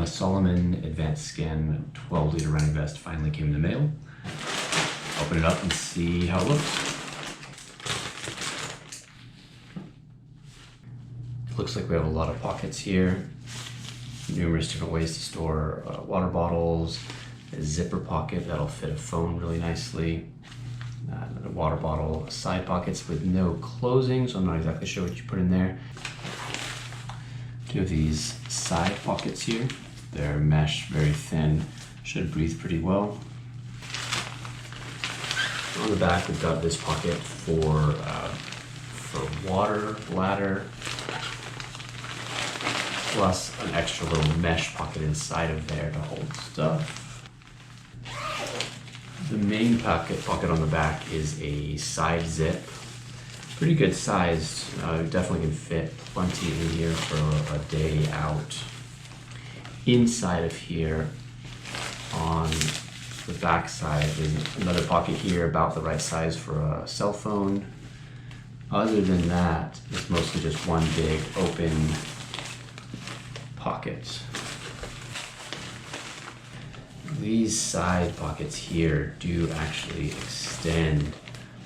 My Salomon ADV Skin 12-liter running vest finally came in the mail. Open it up and see how it looks. It looks like we have a lot of pockets here. Numerous different ways to store water bottles. A zipper pocket that'll fit a phone really nicely. Another water bottle, side pockets with no closing, so I'm not exactly sure what you put in there. Two of these side pockets here. They're mesh, very thin, should breathe pretty well. On the back, we've got this pocket for water, bladder, plus an extra little mesh pocket inside of there to hold stuff. The main pocket on the back is a side zip. Pretty good sized, definitely can fit plenty in here for a day out. Inside of here, on the back side, there's another pocket here about the right size for a cell phone. Other than that, it's mostly just one big open pocket. These side pockets here do actually extend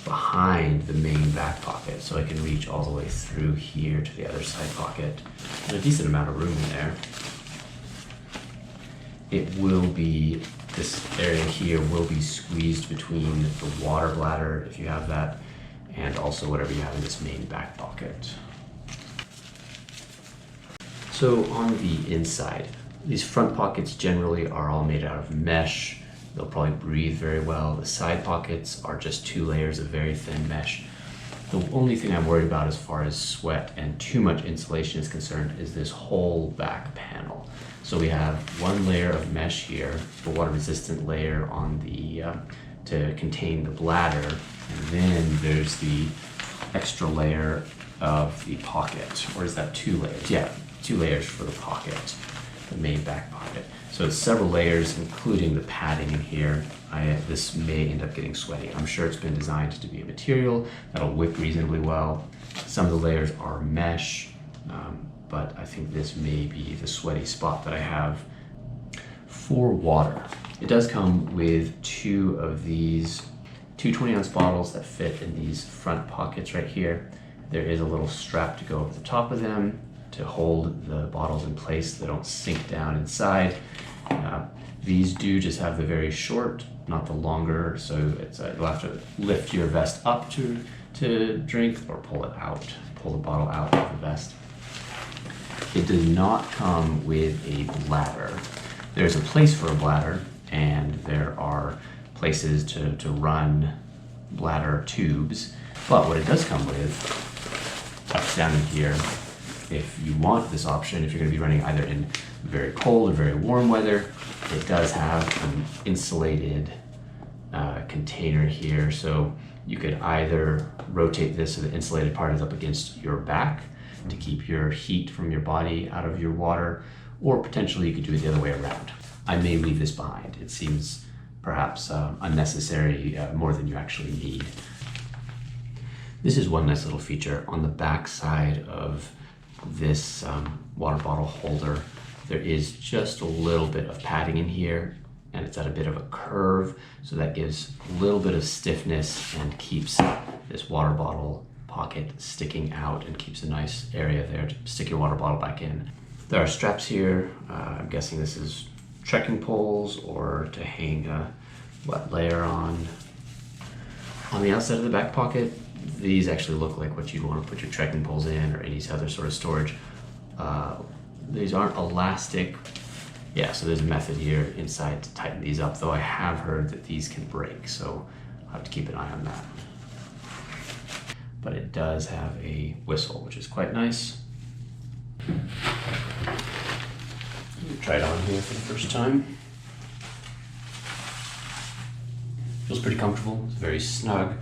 behind the main back pocket, so I can reach all the way through here to the other side pocket. There's a decent amount of room in there. This area here will be squeezed between the water bladder, if you have that, and also whatever you have in this main back pocket. So on the inside, these front pockets generally are all made out of mesh. They'll probably breathe very well. The side pockets are just 2 layers of very thin mesh. The only thing I'm worried about as far as sweat and too much insulation is concerned is this whole back panel. So we have 1 layer of mesh here, the water resistant layer on the to contain the bladder, and then there's the extra layer of the pocket. Or is that 2 layers? Yeah, 2 layers for the pocket. The main back pocket. So it's several layers, including the padding in here. This may end up getting sweaty. I'm sure it's been designed to be a material that'll wick reasonably well. Some of the layers are mesh, but I think this may be the sweaty spot that I have. For water, it does come with 2 of these 20-ounce bottles that fit in these front pockets right here. There is a little strap to go over the top of them to hold the bottles in place so they don't sink down inside. These do just have the very short, not the longer, so you'll have to lift your vest up to drink or pull it out, pull the bottle out of the vest. It does not come with a bladder. There's a place for a bladder, and there are places to run bladder tubes, but what it does come with, tucked down in here, if you want this option, if you're going to be running either in very cold or very warm weather, it does have an insulated container here. So you could either rotate this so the insulated part is up against your back to keep your heat from your body out of your water, or potentially you could do it the other way around. I may leave this behind. It seems perhaps unnecessary, more than you actually need. This is one nice little feature on the back side of this water bottle holder. There is just a little bit of padding in here, and it's at a bit of a curve, so that gives a little bit of stiffness and keeps this water bottle pocket sticking out and keeps a nice area there to stick your water bottle back in. There are straps here. I'm guessing this is trekking poles or to hang a wet layer on. On the outside of the back pocket, these actually look like what you'd want to put your trekking poles in or any other sort of storage. These aren't elastic. Yeah, so there's a method here inside to tighten these up, though I have heard that these can break, so I'll have to keep an eye on that. But it does have a whistle, which is quite nice. Try it on here for the first time. Feels pretty comfortable, it's very snug.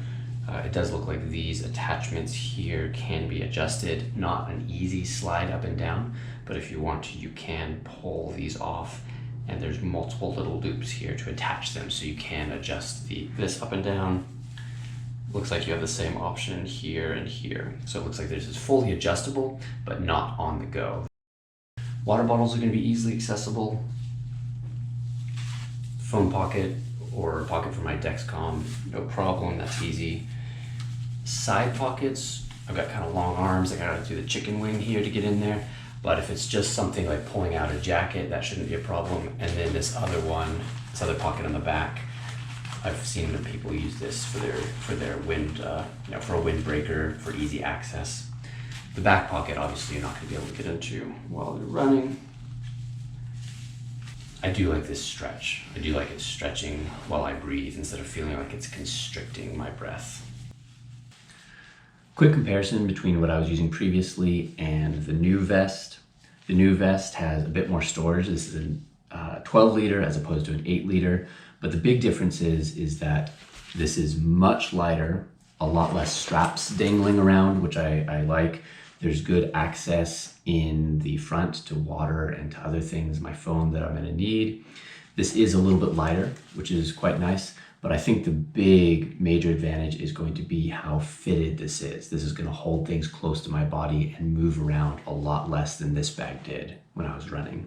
It does look like these attachments here can be adjusted, not an easy slide up and down, but if you want to, you can pull these off, and there's multiple little loops here to attach them, so you can adjust this up and down. Looks like you have the same option here and here. So it looks like this is fully adjustable, but not on the go. Water bottles are going to be easily accessible. Phone pocket or pocket for my Dexcom, no problem, that's easy. Side pockets, I've got kind of long arms, I gotta do the chicken wing here to get in there, but if it's just something like pulling out a jacket, that shouldn't be a problem. And then this other one, this other pocket on the back, I've seen that people use this for their wind, for a windbreaker, for easy access. The back pocket, obviously, you're not going to be able to get into while you're running. I do like this stretch. I do like it stretching while I breathe instead of feeling like it's constricting my breath. Quick comparison between what I was using previously and the new vest. The new vest has a bit more storage. This is a 12 liter as opposed to an 8 liter. But the big difference is that this is much lighter, a lot less straps dangling around, which I like. There's good access in the front to water and to other things, my phone that I'm gonna need. This is a little bit lighter, which is quite nice, but I think the big major advantage is going to be how fitted this is. This is gonna hold things close to my body and move around a lot less than this bag did when I was running.